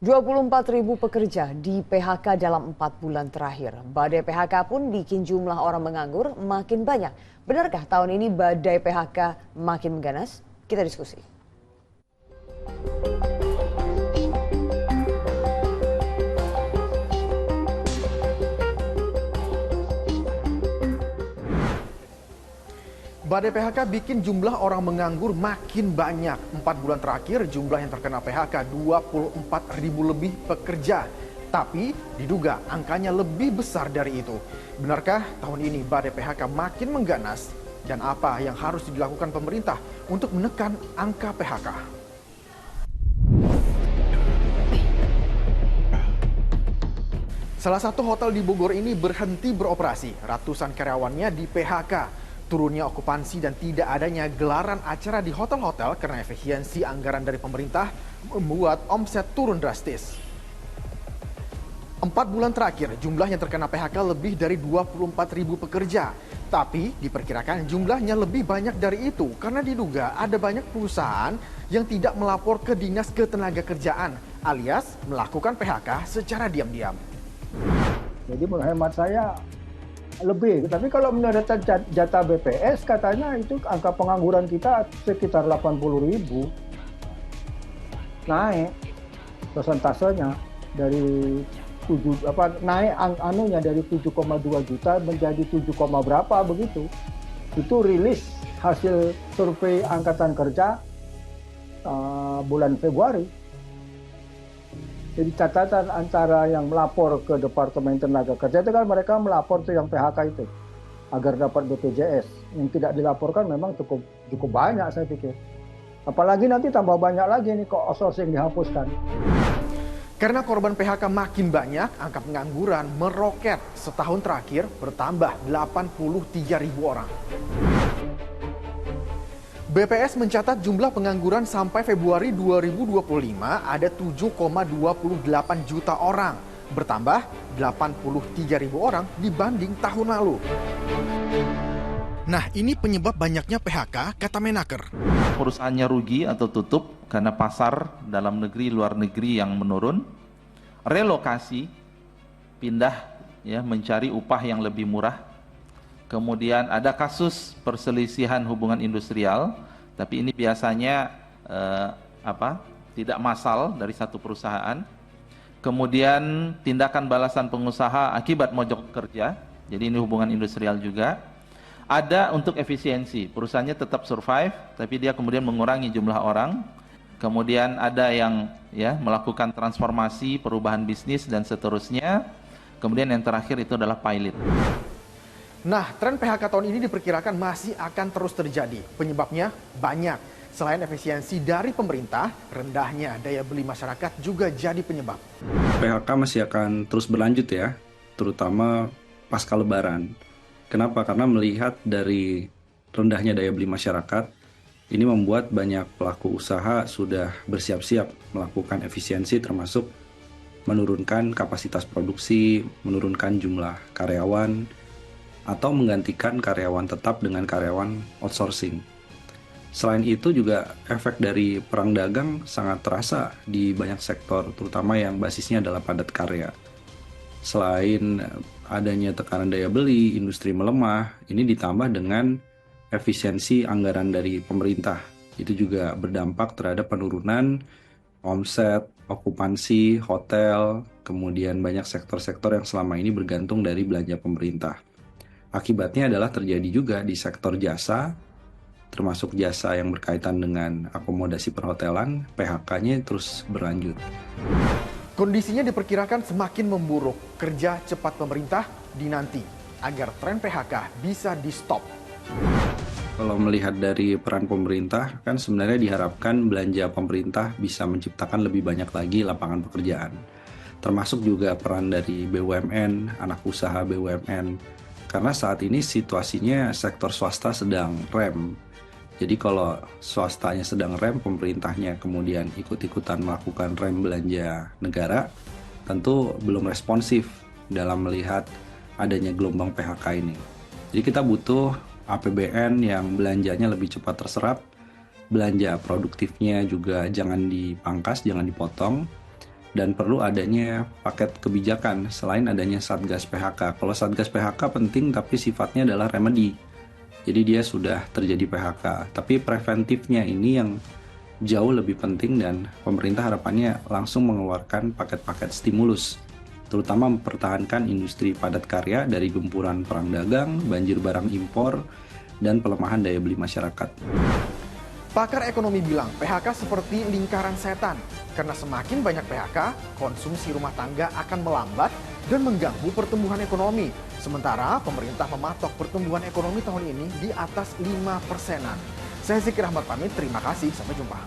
24.000 pekerja di PHK dalam 4 bulan terakhir. Badai PHK pun bikin jumlah orang menganggur makin banyak. Benarkah tahun ini badai PHK makin mengganas? Kita diskusi. Badai PHK bikin jumlah orang menganggur makin banyak. 4 bulan terakhir jumlah yang terkena PHK 24.000 lebih pekerja. Tapi diduga angkanya lebih besar dari itu. Benarkah tahun ini badai PHK makin mengganas? Dan apa yang harus dilakukan pemerintah untuk menekan angka PHK? Salah satu hotel di Bogor ini berhenti beroperasi. Ratusan karyawannya di PHK. Turunnya okupansi dan tidak adanya gelaran acara di hotel-hotel karena efisiensi anggaran dari pemerintah membuat omset turun drastis. 4 bulan terakhir jumlah yang terkena PHK lebih dari 24.000 pekerja. Tapi diperkirakan jumlahnya lebih banyak dari itu karena diduga ada banyak perusahaan yang tidak melapor ke Dinas Ketenagakerjaan alias melakukan PHK secara diam-diam. Jadi menurut hemat saya lebih, tapi kalau menurut data BPS katanya itu angka pengangguran kita sekitar 80.000, naik persentasenya dari naik anunya dari 7,2 juta menjadi 7, berapa begitu. Itu rilis hasil survei Angkatan Kerja bulan Februari. Jadi catatan antara yang melapor ke Departemen Tenaga Kerja itu kan mereka melapor tuh yang PHK itu agar dapat BPJS. Yang tidak dilaporkan memang cukup banyak saya pikir. Apalagi nanti tambah banyak lagi nih kok outsourcing dihapuskan. Karena korban PHK makin banyak, angka pengangguran meroket. Setahun terakhir bertambah 83.000 orang. BPS mencatat jumlah pengangguran sampai Februari 2025 ada 7,28 juta orang, bertambah 83.000 orang dibanding tahun lalu. Nah, ini penyebab banyaknya PHK, kata Menaker. Perusahaannya rugi atau tutup karena pasar dalam negeri, luar negeri yang menurun, relokasi, pindah ya mencari upah yang lebih murah. Kemudian ada kasus perselisihan hubungan industrial, tapi ini biasanya tidak massal dari satu perusahaan. Kemudian tindakan balasan pengusaha akibat mogok kerja, jadi ini hubungan industrial juga. Ada untuk efisiensi, perusahaannya tetap survive, tapi dia kemudian mengurangi jumlah orang. Kemudian ada yang melakukan transformasi, perubahan bisnis dan seterusnya. Kemudian yang terakhir itu adalah pilot. Nah, tren PHK tahun ini diperkirakan masih akan terus terjadi. Penyebabnya banyak. Selain efisiensi dari pemerintah, rendahnya daya beli masyarakat juga jadi penyebab. PHK masih akan terus berlanjut ya, terutama pasca Lebaran. Kenapa? Karena melihat dari rendahnya daya beli masyarakat, ini membuat banyak pelaku usaha sudah bersiap-siap melakukan efisiensi termasuk menurunkan kapasitas produksi, menurunkan jumlah karyawan, atau menggantikan karyawan tetap dengan karyawan outsourcing. Selain itu juga efek dari perang dagang sangat terasa di banyak sektor, terutama yang basisnya adalah padat karya. Selain adanya tekanan daya beli, industri melemah, ini ditambah dengan efisiensi anggaran dari pemerintah. Itu juga berdampak terhadap penurunan omset, okupansi, hotel, kemudian banyak sektor-sektor yang selama ini bergantung dari belanja pemerintah. Akibatnya adalah terjadi juga di sektor jasa, termasuk jasa yang berkaitan dengan akomodasi perhotelan, PHK-nya terus berlanjut. Kondisinya diperkirakan semakin memburuk. Kerja cepat pemerintah dinanti agar tren PHK bisa di-stop. Kalau melihat dari peran pemerintah, kan sebenarnya diharapkan belanja pemerintah bisa menciptakan lebih banyak lagi lapangan pekerjaan. Termasuk juga peran dari BUMN, anak usaha BUMN. Karena saat ini situasinya sektor swasta sedang rem. Jadi kalau swastanya sedang rem, pemerintahnya kemudian ikut-ikutan melakukan rem belanja negara, tentu belum responsif dalam melihat adanya gelombang PHK ini. Jadi kita butuh APBN yang belanjanya lebih cepat terserap, belanja produktifnya juga jangan dipangkas, jangan dipotong, dan perlu adanya paket kebijakan selain adanya Satgas PHK. Kalau Satgas PHK penting tapi sifatnya adalah remedi. Jadi dia sudah terjadi PHK, tapi preventifnya ini yang jauh lebih penting dan pemerintah harapannya langsung mengeluarkan paket-paket stimulus, terutama mempertahankan industri padat karya dari gempuran perang dagang, banjir barang impor, dan pelemahan daya beli masyarakat. Pakar ekonomi bilang PHK seperti lingkaran setan. Karena semakin banyak PHK, konsumsi rumah tangga akan melambat dan mengganggu pertumbuhan ekonomi. Sementara pemerintah mematok pertumbuhan ekonomi tahun ini di atas 5%-an. Saya Zikir Ahmad pamit, terima kasih, sampai jumpa.